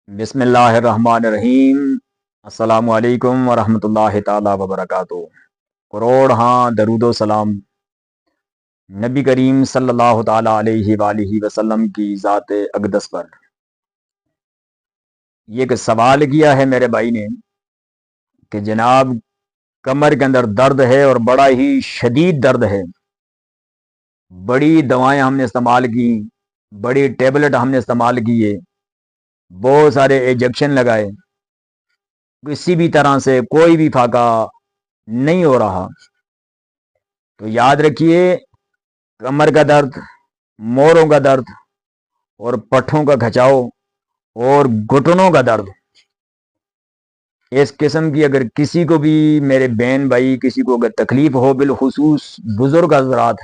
بسم اللہ الرحمن الرحیم۔ السلام علیکم ورحمۃ اللہ تعالی وبرکاتہ۔ کروڑ ہاں درود و سلام نبی کریم صلی اللہ تعالی علیہ وآلہ وسلم کی ذات اقدس پر۔ یہ ایک سوال کیا ہے میرے بھائی نے کہ جناب کمر کے اندر درد ہے اور بڑا ہی شدید درد ہے، بڑی دوائیں ہم نے استعمال کی، بڑی ٹیبلٹ ہم نے استعمال کیے، بہت سارے انجیکشن لگائے، کسی بھی طرح سے کوئی بھی فائدہ نہیں ہو رہا۔ تو یاد رکھیے، کمر کا درد، موڑوں کا درد اور پٹھوں کا کھچاؤ اور گھٹنوں کا درد، اس قسم کی اگر کسی کو بھی میرے بہن بھائی کسی کو اگر تکلیف ہو، بالخصوص بزرگ حضرات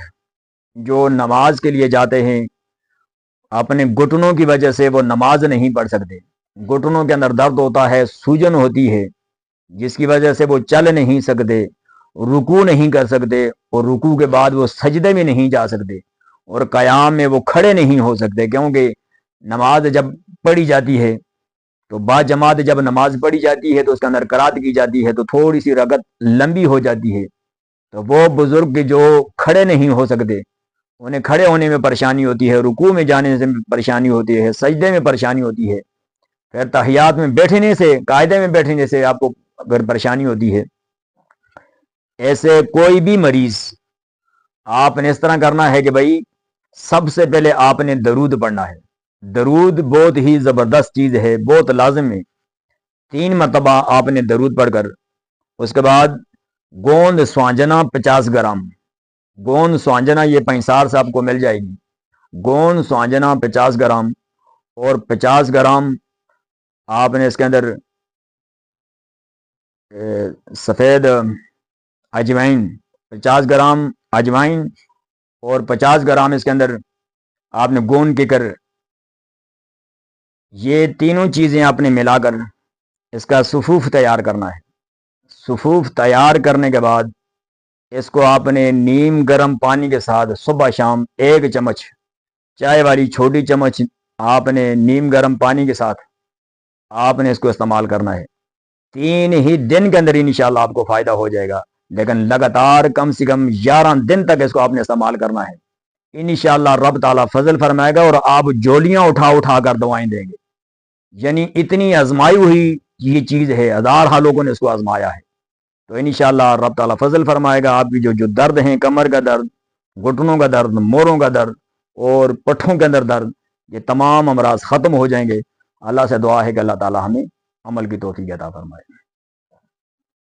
جو نماز کے لیے جاتے ہیں، اپنے گھٹنوں کی وجہ سے وہ نماز نہیں پڑھ سکتے، گھٹنوں کے اندر درد ہوتا ہے، سوجن ہوتی ہے، جس کی وجہ سے وہ چل نہیں سکتے، رکوع نہیں کر سکتے، اور رکوع کے بعد وہ سجدے میں نہیں جا سکتے، اور قیام میں وہ کھڑے نہیں ہو سکتے، کیونکہ نماز جب پڑھی جاتی ہے تو با جماعت جب نماز پڑھی جاتی ہے تو اس کے اندر قرات کی جاتی ہے تو تھوڑی سی رکعت لمبی ہو جاتی ہے، تو وہ بزرگ جو کھڑے نہیں ہو سکتے، انہیں کھڑے ہونے میں پریشانی ہوتی ہے، رکوع میں جانے سے پریشانی ہوتی ہے، سجدے میں پریشانی ہوتی ہے، پھر تحیات میں بیٹھنے سے، قاعدے میں بیٹھنے سے آپ کو اگر پریشانی ہوتی ہے، ایسے کوئی بھی مریض، آپ نے اس طرح کرنا ہے کہ بھائی سب سے پہلے آپ نے درود پڑھنا ہے۔ درود بہت ہی زبردست چیز ہے، بہت لازم ہے۔ 3 مرتبہ آپ نے درود پڑھ کر اس کے بعد گوند سوانجنا 50 گرام، گوند سوانجنا یہ پنسار سے آپ کو مل جائے گی، گوند سوانجنا 50 گرام، اور 50 گرام آپ نے اس کے اندر سفید اجوائن، 50 گرام اجوائن، اور 50 گرام اس کے اندر آپ نے گوند کے کر، یہ تینوں چیزیں آپ نے ملا کر اس کا صفوف تیار کرنا ہے۔ صفوف تیار کرنے کے بعد اس کو آپ نے نیم گرم پانی کے ساتھ صبح شام 1 چمچ، چائے والی چھوٹی چمچ، آپ نے نیم گرم پانی کے ساتھ آپ نے اس کو استعمال کرنا ہے۔ 3 ہی دن کے اندر انشاءاللہ آپ کو فائدہ ہو جائے گا، لیکن لگاتار کم سے کم 11 دن تک اس کو آپ نے استعمال کرنا ہے۔ انشاءاللہ رب تعالیٰ فضل فرمائے گا اور آپ جولیاں اٹھا اٹھا کر دوائیں دیں گے، یعنی اتنی آزمائی ہوئی یہ چیز ہے، 1000 لوگوں نے اس کو آزمایا ہے، تو انشاءاللہ رب تعالیٰ فضل فرمائے گا، آپ کی جو درد ہیں، کمر کا درد، گھٹنوں کا درد، موڑوں کا درد اور پٹھوں کے اندر درد، یہ تمام امراض ختم ہو جائیں گے۔ اللہ سے دعا ہے کہ اللہ تعالیٰ ہمیں عمل کی توفیق عطا فرمائے۔